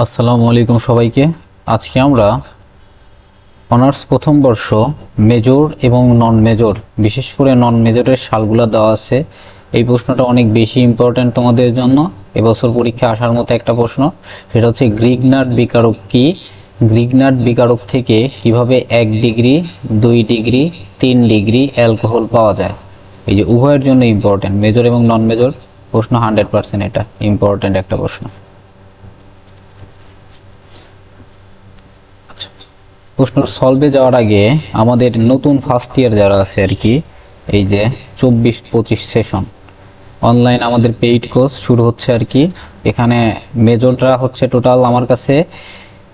আসসালামু আলাইকুম সবাইকে। আজকে আমরা অনার্স প্রথম বর্ষ মেজর এবং নন মেজর, বিশেষ করে নন মেজরের সালগুলো দেওয়া আছে। এই প্রশ্নটা অনেক বেশি ইম্পর্ট্যান্ট তোমাদের জন্য, এবছর পরীক্ষা আসার মতো একটা প্রশ্ন। সেটা হচ্ছে গ্রিগনার্ড বিকারক কি, গ্রিগনার্ড বিকারক থেকে কিভাবে 1 ডিগ্রি 2 ডিগ্রি 3 ডিগ্রি অ্যালকোহল পাওয়া যায়। এই যে উভয়ের জন্য ইম্পর্ট্যান্ট, মেজর এবং নন মেজর প্রশ্ন 100% এটা ইম্পর্ট্যান্ট একটা প্রশ্ন। প্রশ্ন সলভে যাওয়ার আগে আমাদের নতুন ফার্স্ট ইয়ার যারা আছে আর কি, এই যে 24-25 সেশন অনলাইন আমাদের পেইড কোর্স শুরু হচ্ছে আর কি। এখানে মেজরটা হচ্ছে টোটাল আমার কাছে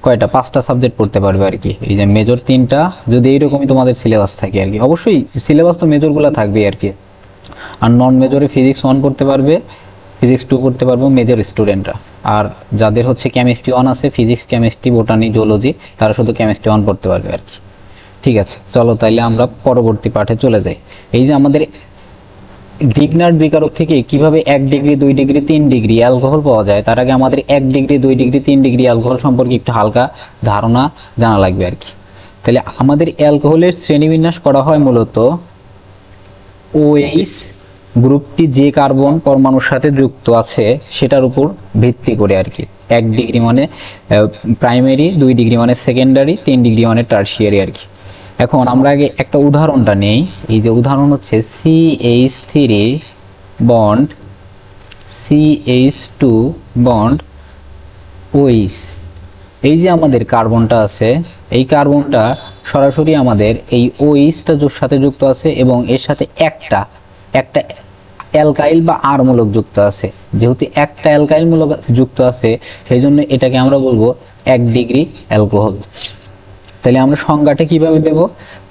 কয়টা 5টা সাবজেক্ট পড়তে পারবে আর কি। এই যে মেজর 3টা, যদি এইরকমই তোমাদের সিলেবাস থাকে আর কি, অবশ্যই সিলেবাস তো মেজরগুলো থাকবে আর কি। আর নন মেজরে ফিজিক্স 1 পড়তে পারবে, ফিজিক্স 2 পড়তে পারবো মেজর স্টুডেন্টরা। আর যাদের হচ্ছে কেমিস্ট্রি 1 আছে, ফিজিক্স কেমিস্ট্রি বোটানি জুলজি, তারা শুধু কেমিস্ট্রি 1 পড়তে পারবে আর কি। ঠিক আছে, চলো তাইলে আমরা পরবর্তী পাঠে চলে যাই। এই যে আমাদের গ্রিগনার্ড বিকারক থেকে কিভাবে 1 ডিগ্রি 2 ডিগ্রি 3 ডিগ্রি অ্যালকোহল পাওয়া যায়, তার আগে আমাদের 1 ডিগ্রি 2 ডিগ্রি 3 ডিগ্রি অ্যালকোহল সম্পর্কে একটু হালকা ধারণা জানা লাগবে আর কি। তাহলে আমাদের অ্যালকোহলের শ্রেণীবিন্যাস করা হয় মূলত OH গ্রুপটি যে কার্বন পরমাণুর সাথে যুক্ত আছে সেটার উপর ভিত্তি করে আর কি। 1 ডিগ্রি মানে প্রাইমারি, 2 ডিগ্রি মানে সেকেন্ডারি, 3 ডিগ্রি মানে টারশিয়ারি আর কি। এখন আমরা আগে একটা উদাহরণটা নেই। এই যে উদাহরণ হচ্ছে CH3 bond CH2 bond OH। এই যে আমাদের কার্বনটা আছে, এই কার্বনটা সরাসরি আমাদের এই OH-টা সাথে যুক্ত আছে এবং এর সাথে একটা অ্যালকাইল বা আর মূলক যুক্ত আছে। যেহেতু একটা অ্যালকাইল মূলক যুক্ত আছে, সেই জন্য এটাকে আমরা বলবো 1 ডিগ্রি অ্যালকোহল। তাহলে আমরা সংজ্ঞাটা কিভাবে দেব?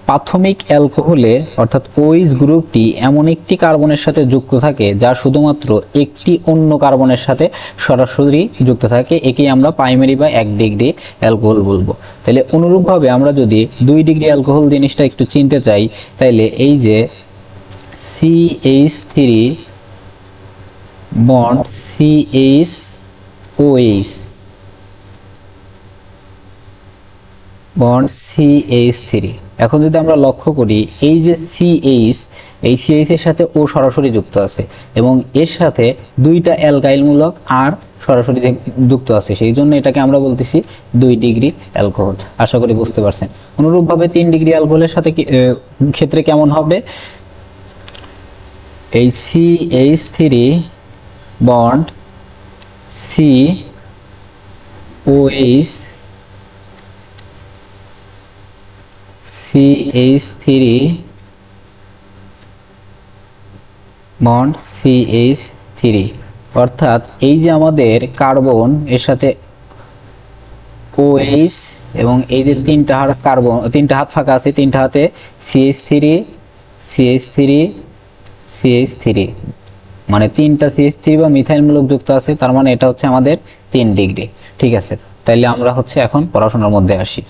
প্রাথমিক অ্যালকোহলে অর্থাৎ OH গ্রুপটি এমন একটি কার্বনের সাথে যুক্ত থাকে যা শুধুমাত্র একটি অন্য কার্বনের সাথে সরাসরি যুক্ত থাকে, একেই আমরা প্রাইমারি বা 1 ডিগ্রি অ্যালকোহল বলবো। তাহলে অনুরূপভাবে আমরা যদি 2 ডিগ্রি অ্যালকোহল জিনিসটা একটু চিনতে চাই, তাহলে এই যে CH3 bond CHOH bond CH3। এখন যদি আমরা লক্ষ্য করি, এই যে CH, এই CH এর সাথে O সরাসরি যুক্ত আছে এবং এর সাথে 2টা অ্যালকাইল মূলক আর সরাসরি যুক্ত আছে, সেই জন্য এটাকে আমরা বলতেছি 2 ডিগ্রি অ্যালকোহল। আশা করি বুঝতে পারছেন। অনুরূপভাবে 3 ডিগ্রি অ্যালকোহলের সাথে ক্ষেত্রে কেমন হবে? এই CH3 bond COH CH3 bond CH3, অর্থাৎ এই যে আমাদের কার্বন এর সাথে OH এবং এই যে 3টা হাত কার্বন, 3টা হাত ফাঁকা আছে, 3টা হাতে CH3 CH3 CH3 মানে 3টা CH3 বা মিথাইল মূলক যুক্ত আছে, তার মানে এটা হচ্ছে আমাদের 3 ডিগ্রি। ঠিক আছে, তাইলে আমরা হচ্ছে এখন পড়াশোনার মধ্যে আসি।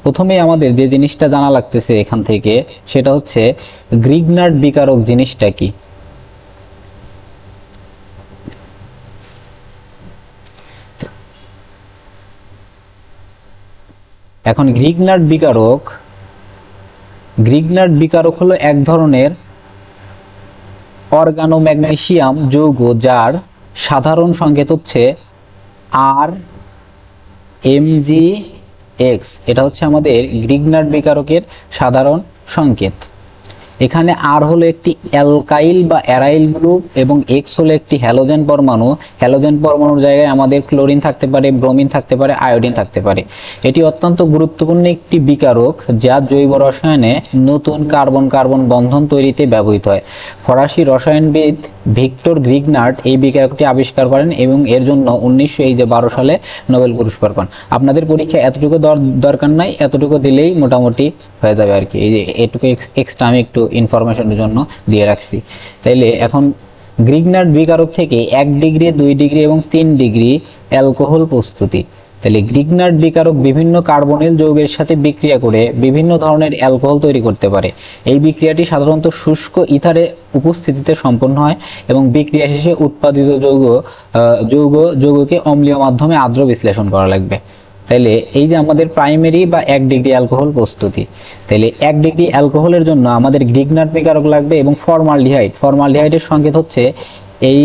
প্রথমেই আমাদের যে জিনিসটা জানা লাগতেছে এখান থেকে, সেটা হচ্ছে গ্রিগনার্ড বিকারক জিনিসটা কি। এখন গ্রিগনার্ড বিকারক হলো এক ধরনের অর্গানোম্যাগনেসিয়াম যৌগ যার সাধারণ সংকেত হচ্ছে RMgX। এটা হচ্ছে আমাদের গ্রিগনার্ড বিকারকের সাধারণ সংকেত। এখানে আর হলো একটি অ্যালকাইল বা অ্যারাইল গ্রুপ এবং X হলো একটি হ্যালোজেন পরমাণু। হ্যালোজেন পরমাণুর জায়গায় আমাদের ক্লোরিন থাকতে পারে, ব্রোমিন থাকতে পারে, আয়োডিন থাকতে পারে। এটি অত্যন্ত গুরুত্বপূর্ণ একটি বিকারক যা জৈব রসায়নে নতুন কার্বন কার্বন বন্ধন তৈরিতে ব্যবহৃত হয়। ফরাসি রসায়নবিদ ভিক্টর গ্রিগনার্ড এই বিকারকটি আবিষ্কার করেন এবং এর জন্য 1912 সালে নোবেল পুরস্কার পান। আপনাদের পরীক্ষা এতটুকু দরকার নাই, এতটুকু দিলেই মোটামুটি হয়ে যাবে আর কি। এই যে এটুকু এক্সট্রা আমি একটু ইনফরমেশনের জন্য দিয়ে রাখছি। তাইলে এখন গ্রিগনার্ড বিকারক থেকে 1 ডিগ্রি 2 ডিগ্রি এবং 3 ডিগ্রি অ্যালকোহল প্রস্তুতি। তাহলে গ্রিগনার্ড বিকারক বিভিন্ন কার্বনিল যৌগের সাথে বিক্রিয়া করে বিভিন্ন ধরনের অ্যালকোহল তৈরি করতে পারে। এই বিক্রিয়াটি সাধারণত শুষ্ক ইথারে উপস্থিতিতে সম্পন্ন হয় এবং বিক্রিয়া শেষে উৎপাদিত যৌগকে অম্লীয় মাধ্যমে আর্দ্র বিশ্লেষণ করা লাগবে। তাহলে এই যে আমাদের প্রাইমারি বা 1 ডিগ্রি অ্যালকোহল প্রস্তুতি, তাহলে 1 ডিগ্রি অ্যালকোহলের জন্য আমাদের গ্রিগনার্ড বিকারক লাগবে এবং ফর্মালডিহাইডের সংকেত হচ্ছে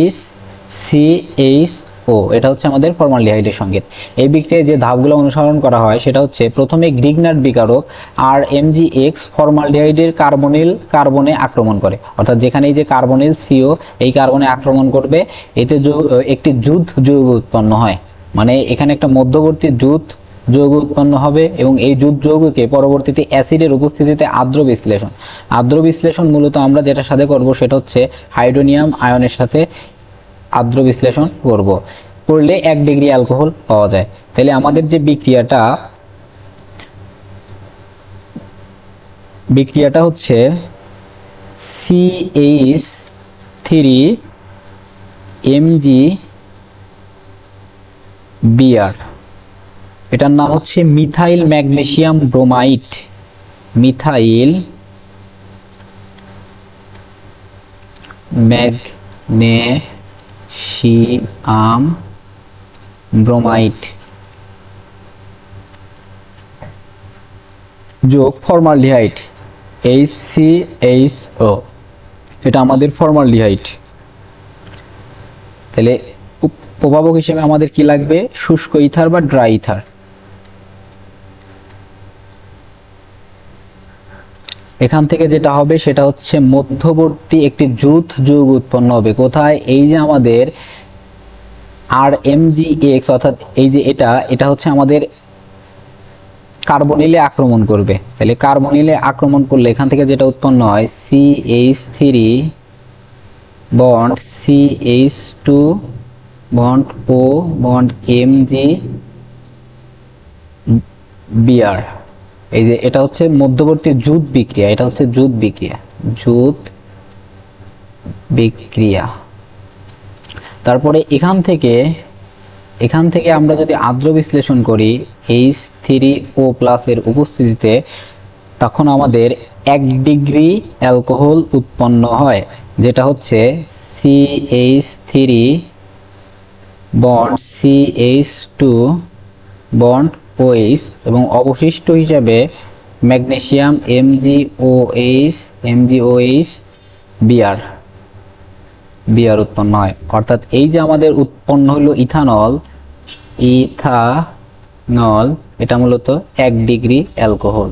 HCHO, এটা হচ্ছে আমাদের ফর্মালডিহাইডের সংকেত। এই বিক্রিয়ায় যে ধাপগুলো অনুসরণ করা হয় সেটা হচ্ছে প্রথমে গ্রিগনার্ড বিকারক RMgX ফর্মালডিহাইডের কার্বনে আক্রমণ করে, অর্থাৎ যেখানে এই যে কার্বনিল CO এই কার্বনে আক্রমণ করবে, এতে একটি যৌগ উৎপন্ন হয়, মানে এখানে একটা মধ্যবর্তী যৌগ উৎপন্ন হবে এবং এই যৌগকে পরবর্তীতে অ্যাসিডের উপস্থিতিতে আর্দ্র বিশ্লেষণ মূলত আমরা যেটা সাথে করব সেটা হচ্ছে হাইড্রোনিয়াম আয়নের সাথে আর্দ্র বিশ্লেষণ করলে 1 ডিগ্রি অ্যালকোহল পাওয়া যায়। তাহলে আমাদের যে বিক্রিয়াটা হচ্ছে CH3MgBr, এটার নাম হচ্ছে মিথাইল ম্যাগনেসিয়াম ব্রোমাইড যোগ ফর্মালডিহাইড HCHO, এটা আমাদের ফর্মালডিহাইড। তাহলে প্রভাবক হিসেবে আমাদের কি লাগবে? শুষ্ক ইথার বা ড্রাই ইথার। এখান থেকে যেটা হবে সেটা হচ্ছে মধ্যবর্তী একটি যৌগ উৎপন্ন হবে। কোথায়? এই যে আমাদের RMgX, অর্থাৎ এই যে এটা হচ্ছে আমাদের কার্বনিলে আক্রমণ করবে। তাহলে কার্বনিলে আক্রমণ করলে এখান থেকে যেটা উৎপন্ন হয় CH3 bond CH2 bond O bond MgBr, এই যে এটা হচ্ছে মধ্যবর্তী যৌগ বিক্রিয়া। তারপরে এখান থেকে আমরা যদি আর্দ্র বিশ্লেষণ করি H3O+ এর উপস্থিতিতে, তখন আমাদের 1 ডিগ্রি অ্যালকোহল উৎপন্ন হয়, যেটা হচ্ছে CH3 bond CH2 bond OH এবং অবশিষ্ট হিসাবে ম্যাগনেসিয়াম MgOH উৎপন্ন হয়। অর্থাৎ এই যে আমাদের উৎপন্ন হলো ইথানল, এটা মূলত 1 ডিগ্রি অ্যালকোহল।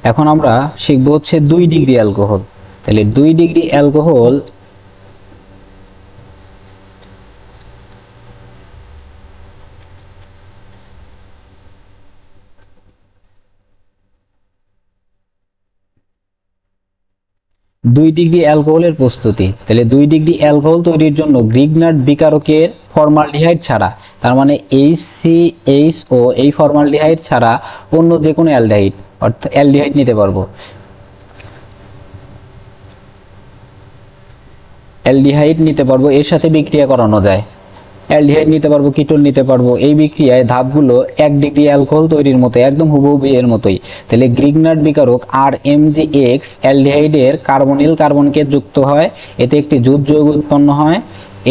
এখন আমরা শিখব হচ্ছে 2 ডিগ্রি অ্যালকোহল। তাহলে 2 ডিগ্রি অ্যালকোহল অ্যালকোহলের প্রস্তুতি। তাহলে 2 ডিগ্রি অ্যালকোহল তৈরির জন্য গ্রিগনার্ড বিকারকের ফর্মালডিহাইড ছাড়া, তার মানে HCHO, এই ফর্মালডিহাইড ছাড়া অন্য যে কোনো অ্যালডিহাইড, অর্থাৎ অ্যালডিহাইড নিতে পারবো, এর সাথে বিক্রিয়া করানো যায়। অ্যালডিহাইড নিতে পারবো, কিটোন নিতে পারবো। এই বিক্রিয়ায় ধাপগুলো 1 ডিগ্রি অ্যালকোহল তৈরির মতো, একদম হুবহু এর মতোই। তাহলে গ্রিগনার্ড বিকারক RMgX অ্যালডিহাইডের কার্বনকে যুক্ত হয়, এতে একটি যৌগ উৎপন্ন হয়।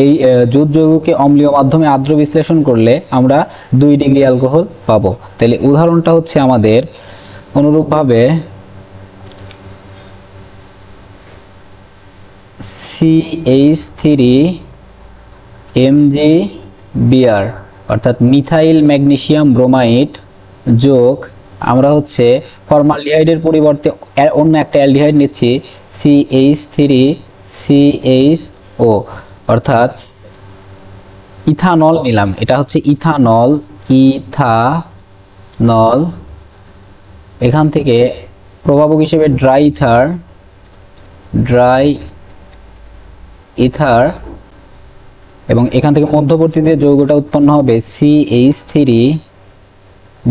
এই যৌগকে অম্লীয় মাধ্যমে আর্দ্র বিশ্লেষণ করলে আমরা 2 ডিগ্রি অ্যালকোহল পাবো। তাহলে উদাহরণটা হচ্ছে আমাদের অনুরূপভাবে CH3MgBr, অর্থাৎ মিথাইল ম্যাগনেসিয়াম ব্রোমাইড যোগ, আমরা হচ্ছে ফর্মালডিহাইডের পরিবর্তে অন্য একটা অ্যালডিহাইড নিচ্ছি CH3CHO, অর্থাৎ ইথানল নিলাম। এটা হচ্ছে ইথানল। এখান থেকে প্রভাবক হিসেবে ড্রাই ইথার, এবং এখান থেকে মধ্যবর্তীতে যৌগটা উৎপন্ন হবে CH3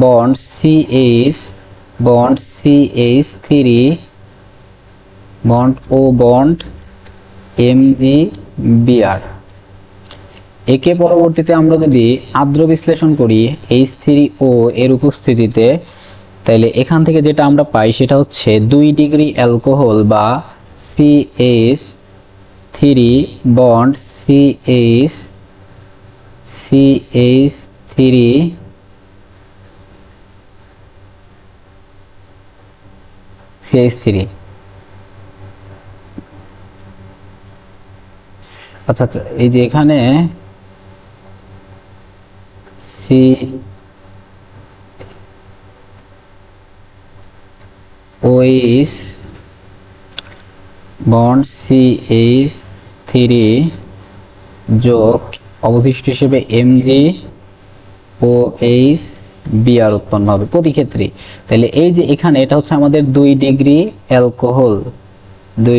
bond CH3 bond O bond MgBr। একে পরবর্তীতে আমরা যদি আর্দ্র বিশ্লেষণ করি H3O এর উপস্থিতিতে, তাইলে এখান থেকে যেটা আমরা পাই সেটা হচ্ছে 2 ডিগ্রি অ্যালকোহল বা CH3 বন্ড CH3 অর্থাৎ এই যে এখানে COH বন্ড CH3 যোগ অবশিষ্ট হিসেবে MgOH উৎপন্ন হবে প্রতি ক্ষেত্রে। তাহলে এই যে এখানে এটা হচ্ছে আমাদের 2 ডিগ্রি অ্যালকোহল, 2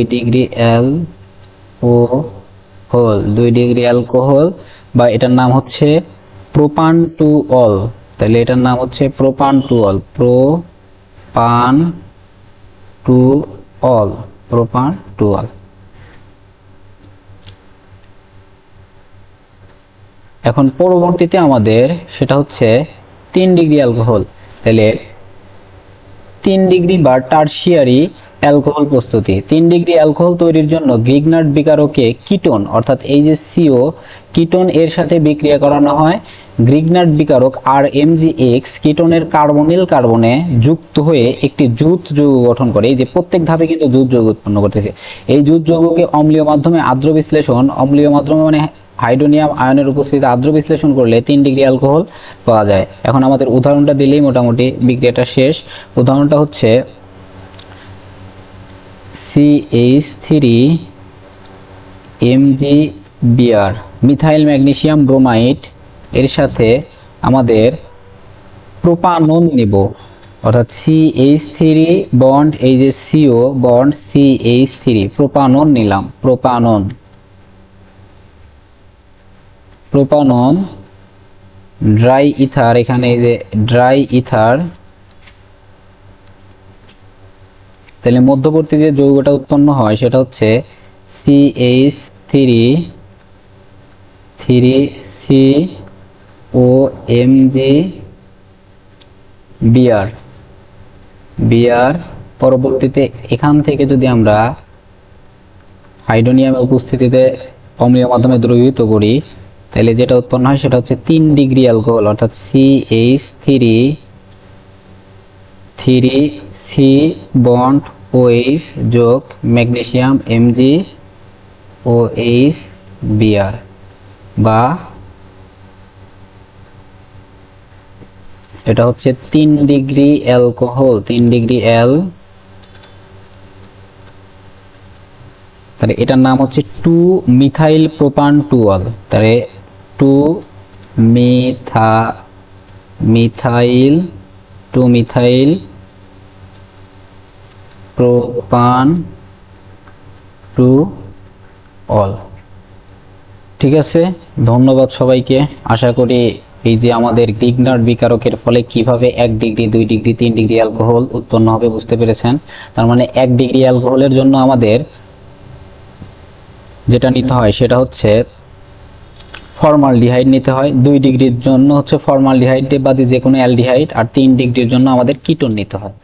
ডিগ্রি অ্যালকোহল বা এটার নাম হচ্ছে প্রোপান টু অল। তাহলে এটার নাম হচ্ছে প্রোপান টু অল। এখন পরবর্তীতে আমাদের সেটা হচ্ছে 3 ডিগ্রি অ্যালকোহল। তাহলে 3 ডিগ্রি বা টারশিয়ারি অ্যালকোহল প্রস্তুতি। 3 ডিগ্রি অ্যালকোহল তৈরির জন্য গ্রিগনার্ড বিকারকে কিটোন অর্থাৎ এই যে CO কিটোন এর সাথে বিক্রিয়া করানো হয়। গ্রিগনার্ড বিকারক RMgX কিটোনের কার্বনিল কার্বনে যুক্ত হয়ে একটি জুট যৌগ গঠন করে। এই যে প্রত্যেক ধাপে কিন্তু জুট যৌগ উৎপন্ন করতেছে। এই জুট যৌগকে অম্লীয় মাধ্যমে আর্দ্র বিশ্লেষণ, অম্লীয় মাধ্যমে মানে হাইড্রোনিয়াম আয়নের উপস্থিতিতে আর্দ্র বিশ্লেষণ করলে 3 ডিগ্রি অ্যালকোহল পাওয়া যায়। এখন আমাদের উদাহরণটা দিলেই মোটামুটি বিক্রিয়াটা শেষ। উদাহরণটা হচ্ছে CH3 MgBr methyl magnesium bromide এর সাথে আমাদের প্রোপানন নিব, অর্থাৎ CH3 বন্ড এই যে CO বন্ড CH3 প্রোপানন নিলাম। প্রোপানন ড্রাই ইথার, এখানে এই যে ড্রাই ইথার। তাহলে মধ্যবর্তী যে যৌগটা উৎপন্ন হয় সেটা হচ্ছে CH3COMgBr। পরবর্তীতে এখান থেকে যদি আমরা হাইড্রোনিয়ামের উপস্থিতিতে অম্লীয় মাধ্যমে দ্রবীভূত করি, তাহলে যেটা উৎপন্ন হয় সেটা হচ্ছে 3 ডিগ্রি অ্যালকোহল, অর্থাৎ CH3 C বন্ড OH যোগ ম্যাগনেসিয়াম MgOHBr বা এটা হচ্ছে 3 ডিগ্রি অ্যালকোহল, 3 ডিগ্রি তাহলে এটার নাম হচ্ছে 2 মিথাইল প্রোপান টু অল। তাহলে 2 মিথাইল প্রোপান টু অল। ঠিক আছে, ধন্যবাদ সবাইকে। আশা করি এই যে আমাদের গ্রিগনার্ড বিকারকের ফলে কিভাবে 1 ডিগ্রি 2 ডিগ্রি 3 ডিগ্রি অ্যালকোহল উৎপন্ন হবে বুঝতে পেরেছেন। তার মানে 1 ডিগ্রি অ্যালকোহলের জন্য আমাদের যেটা নিতে হয় সেটা হচ্ছে ফর্মালডিহাইড নিতে হয়, 2 ডিগ্রির জন্য হচ্ছে ফর্মালডিহাইড বাদে যে কোনো অ্যালডিহাইড, আর 3 ডিগ্রির জন্য আমাদের কিটোন নিতে হয়।